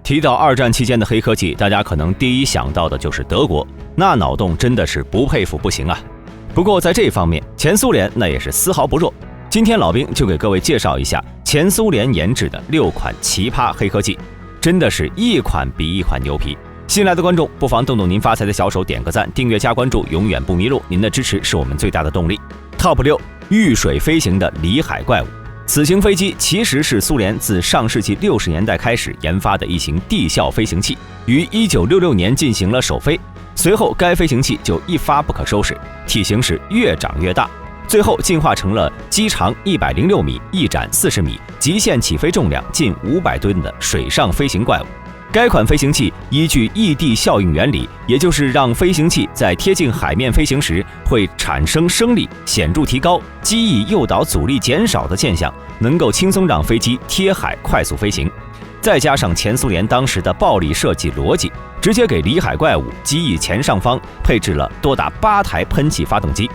提到二战期间的黑科技，大家可能第一想到的就是德国，那脑洞真的是不佩服不行啊。不过在这方面，前苏联那也是丝毫不弱。今天老兵就给各位介绍一下前苏联研制的6款奇葩黑科技，真的是一款比一款牛皮。新来的观众不妨动动您发财的小手，点个赞，订阅加关注，永远不迷路。您的支持是我们最大的动力。Top 6，遇水飞行的里海怪物。此型飞机其实是苏联自上世纪60年代开始研发的一型地效飞行器，于1966年进行了首飞。随后该飞行器就一发不可收拾，体型是越长越大，最后进化成了机长106米、翼展40米、极限起飞重量近500吨的水上飞行怪物。该款飞行器依据异地效应原理，也就是让飞行器在贴近海面飞行时会产生升力，显著提高机翼诱导阻力减少的现象，能够轻松让飞机贴海快速飞行。再加上前苏联当时的暴力设计逻辑，直接给里海怪物机翼前上方配置了多达8台喷气发动机，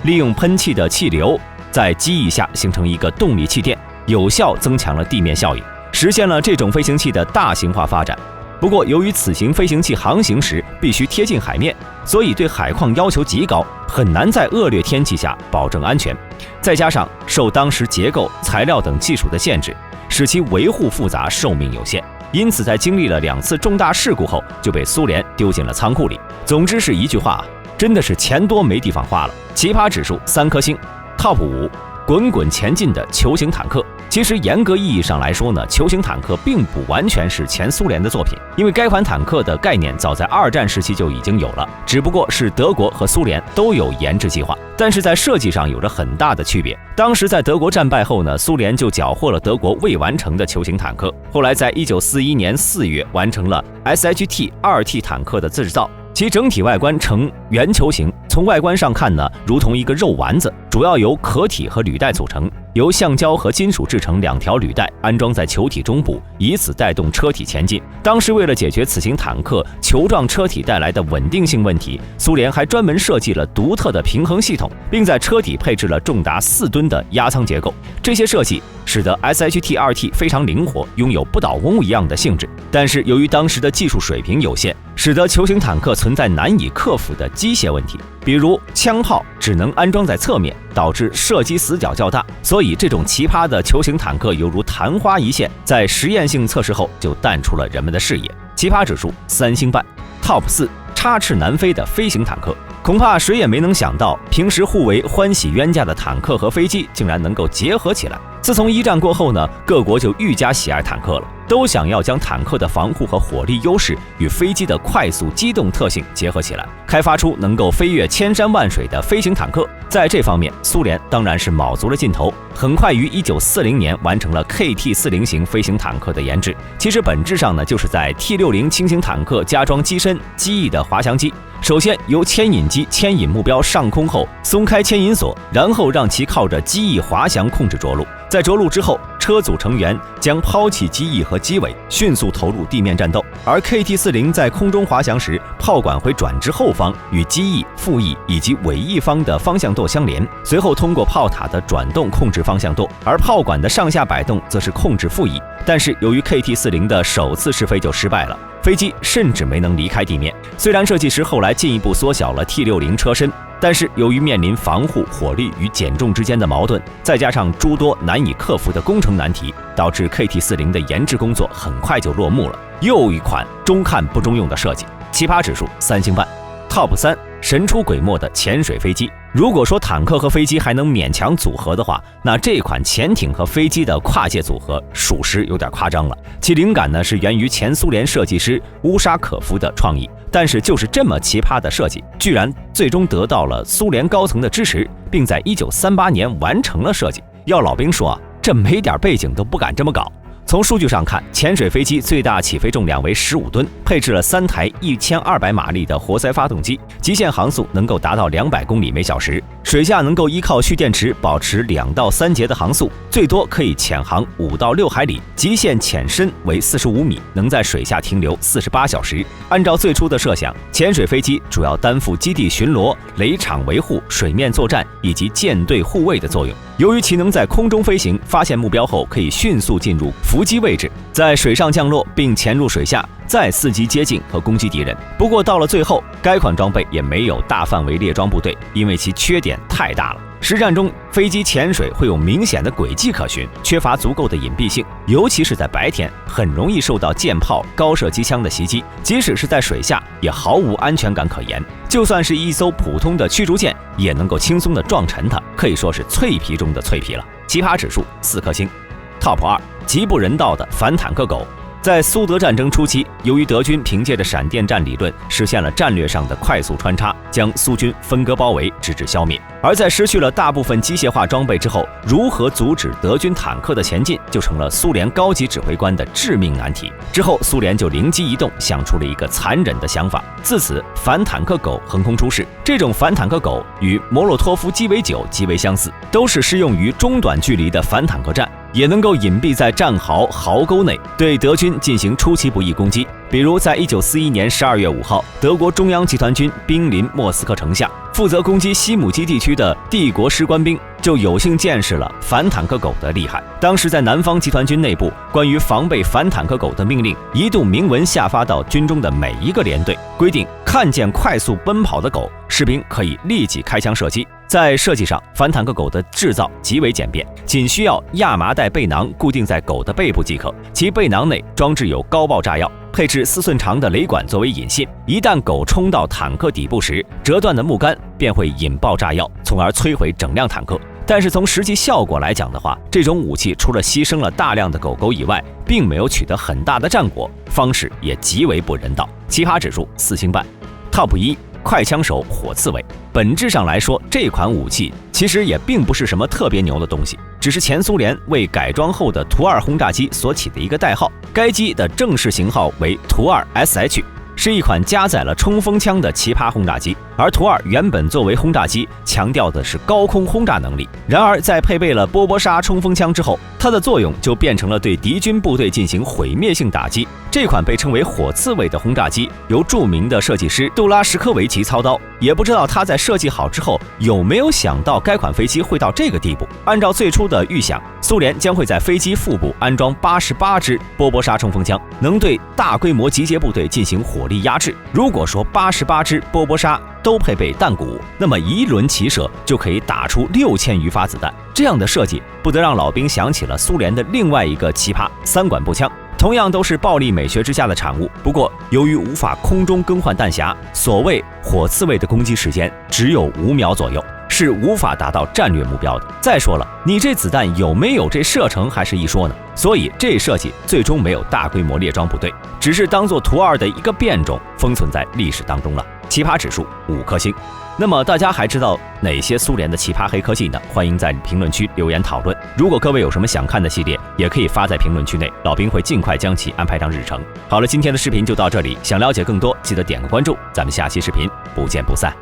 利用喷气的气流在机翼下形成一个动力气垫，有效增强了地面效应，实现了这种飞行器的大型化发展。不过由于此型飞行器航行时必须贴近海面，所以对海况要求极高，很难在恶劣天气下保证安全。再加上受当时结构、材料等技术的限制，使其维护复杂，寿命有限。因此在经历了2次重大事故后，就被苏联丢进了仓库里。总之是一句话，真的是钱多没地方花了。奇葩指数3颗星。Top 5，滚滚前进的球形坦克。其实严格意义上来说呢，球形坦克并不完全是前苏联的作品，因为该款坦克的概念早在2战时期就已经有了，只不过是德国和苏联都有研制计划，但是在设计上有着很大的区别。当时在德国战败后呢，苏联就缴获了德国未完成的球形坦克，后来在1941年4月完成了 SHT-2T 坦克的制造。其整体外观呈圆球形，从外观上看呢，如同一个肉丸子，主要由壳体和履带组成，由橡胶和金属制成2条履带安装在球体中部，以此带动车体前进。当时为了解决此型坦克球状车体带来的稳定性问题，苏联还专门设计了独特的平衡系统，并在车体配置了重达4吨的压舱结构。这些设计使得 SHT-2T 非常灵活，拥有不倒翁一样的性质。但是由于当时的技术水平有限，使得球形坦克存在难以克服的机械问题，比如枪炮只能安装在侧面，导致射击死角较大，所以这种奇葩的球形坦克犹如昙花一现，在实验性测试后就淡出了人们的视野。奇葩指数3星半。Top 4，插翅难飞的飞行坦克。恐怕谁也没能想到，平时互为欢喜冤家的坦克和飞机竟然能够结合起来。自从1战过后呢，各国就愈加喜爱坦克了，都想要将坦克的防护和火力优势与飞机的快速机动特性结合起来，开发出能够飞越千山万水的飞行坦克。在这方面，苏联当然是卯足了劲头，很快于1940年完成了 KT-40 型飞行坦克的研制。其实本质上呢，就是在 T-60 轻型坦克加装机身机翼的滑翔机。首先由牵引机牵引目标上空后，松开牵引索，然后让其靠着机翼滑翔控制着陆。在着陆之后，车组成员将抛弃机翼和机尾，迅速投入地面战斗。而 KT-40 在空中滑翔时，炮管会转至后方，与机翼、副翼以及尾翼方的方向舵相连，随后通过炮塔的转动控制方向舵，而炮管的上下摆动则是控制副翼。但是由于 KT-40 的首次试飞就失败了，飞机甚至没能离开地面。虽然设计师后来进一步缩小了 T-60 车身，但是由于面临防护、火力与减重之间的矛盾，再加上诸多难以克服的工程难题，导致 KT-40 的研制工作很快就落幕了。又一款中看不中用的设计。奇葩指数3星半。Top 3，神出鬼没的潜水飞机。如果说坦克和飞机还能勉强组合的话，那这款潜艇和飞机的跨界组合属实有点夸张了。其灵感呢是源于前苏联设计师乌沙可夫的创意，但是就是这么奇葩的设计，居然最终得到了苏联高层的支持，并在1938年完成了设计。要老兵说啊，这没点背景都不敢这么搞。从数据上看，潜水飞机最大起飞重量为15吨，配置了3台1200马力的活塞发动机，极限航速能够达到200公里每小时，水下能够依靠蓄电池保持2到3节的航速，最多可以潜航5到6海里，极限潜深为45米，能在水下停留48小时。按照最初的设想，潜水飞机主要担负基地巡逻、雷场维护、水面作战以及舰队护卫的作用。由于其能在空中飞行，发现目标后可以迅速进入伏击位置，在水上降落并潜入水下，再伺机接近和攻击敌人。不过到了最后，该款装备也没有大范围列装部队，因为其缺点太大了。实战中，飞机潜水会有明显的轨迹可循，缺乏足够的隐蔽性，尤其是在白天，很容易受到舰炮、高射机枪的袭击。即使是在水下，也毫无安全感可言。就算是一艘普通的驱逐舰，也能够轻松地撞沉它，可以说是脆皮中的脆皮了。奇葩指数4颗星。Top 2，极不人道的反坦克狗。在苏德战争初期，由于德军凭借着闪电战理论实现了战略上的快速穿插，将苏军分割包围，直至消灭。而在失去了大部分机械化装备之后，如何阻止德军坦克的前进，就成了苏联高级指挥官的致命难题。之后，苏联就灵机一动，想出了一个残忍的想法，自此反坦克狗横空出世。这种反坦克狗与摩洛托夫鸡尾酒极为相似，都是适用于中短距离的反坦克战，也能够隐蔽在战壕壕沟内，对德军进行出其不意攻击。比如在1941年12月5号，德国中央集团军兵临莫斯科城下，负责攻击西姆基地区的帝国师官兵就有幸见识了反坦克狗的厉害。当时在南方集团军内部，关于防备反坦克狗的命令一度明文下发到军中的每一个连队，规定看见快速奔跑的狗，士兵可以立即开枪射击。在设计上，反坦克狗的制造极为简便，仅需要亚麻袋背囊固定在狗的背部即可，其背囊内装置有高爆炸药，配置4寸长的雷管作为引信。一旦狗冲到坦克底部时，折断的木杆便会引爆炸药，从而摧毁整辆坦克。但是从实际效果来讲的话，这种武器除了牺牲了大量的狗狗以外，并没有取得很大的战果，方式也极为不人道。奇葩指数4星半。Top 1，快枪手火刺猬。本质上来说，这款武器其实也并不是什么特别牛的东西，只是前苏联为改装后的图2轰炸机所起的一个代号。该机的正式型号为图2 SH， 是一款加载了冲锋枪的奇葩轰炸机。而图2原本作为轰炸机，强调的是高空轰炸能力。然而在配备了波波沙冲锋枪之后，它的作用就变成了对敌军部队进行毁灭性打击。这款被称为火刺猬的轰炸机，由著名的设计师杜拉什科维奇操刀。也不知道他在设计好之后，有没有想到该款飞机会到这个地步。按照最初的预想，苏联将会在飞机腹部安装88支波波沙冲锋枪，能对大规模集结部队进行火力压制。如果说88支波波沙都配备弹鼓，那么一轮齐射就可以打出6000余发子弹。这样的设计不得让老兵想起了苏联的另外一个奇葩3管步枪，同样都是暴力美学之下的产物。不过由于无法空中更换弹匣，所谓火刺猬的攻击时间只有5秒左右，是无法达到战略目标的。再说了，你这子弹有没有这射程还是一说呢？所以这设计最终没有大规模列装部队，只是当做图2的一个变种封存在历史当中了。奇葩指数5颗星。那么大家还知道哪些苏联的奇葩黑科技呢？欢迎在评论区留言讨论。如果各位有什么想看的系列，也可以发在评论区内，老兵会尽快将其安排上日程。好了，今天的视频就到这里，想了解更多记得点个关注，咱们下期视频不见不散。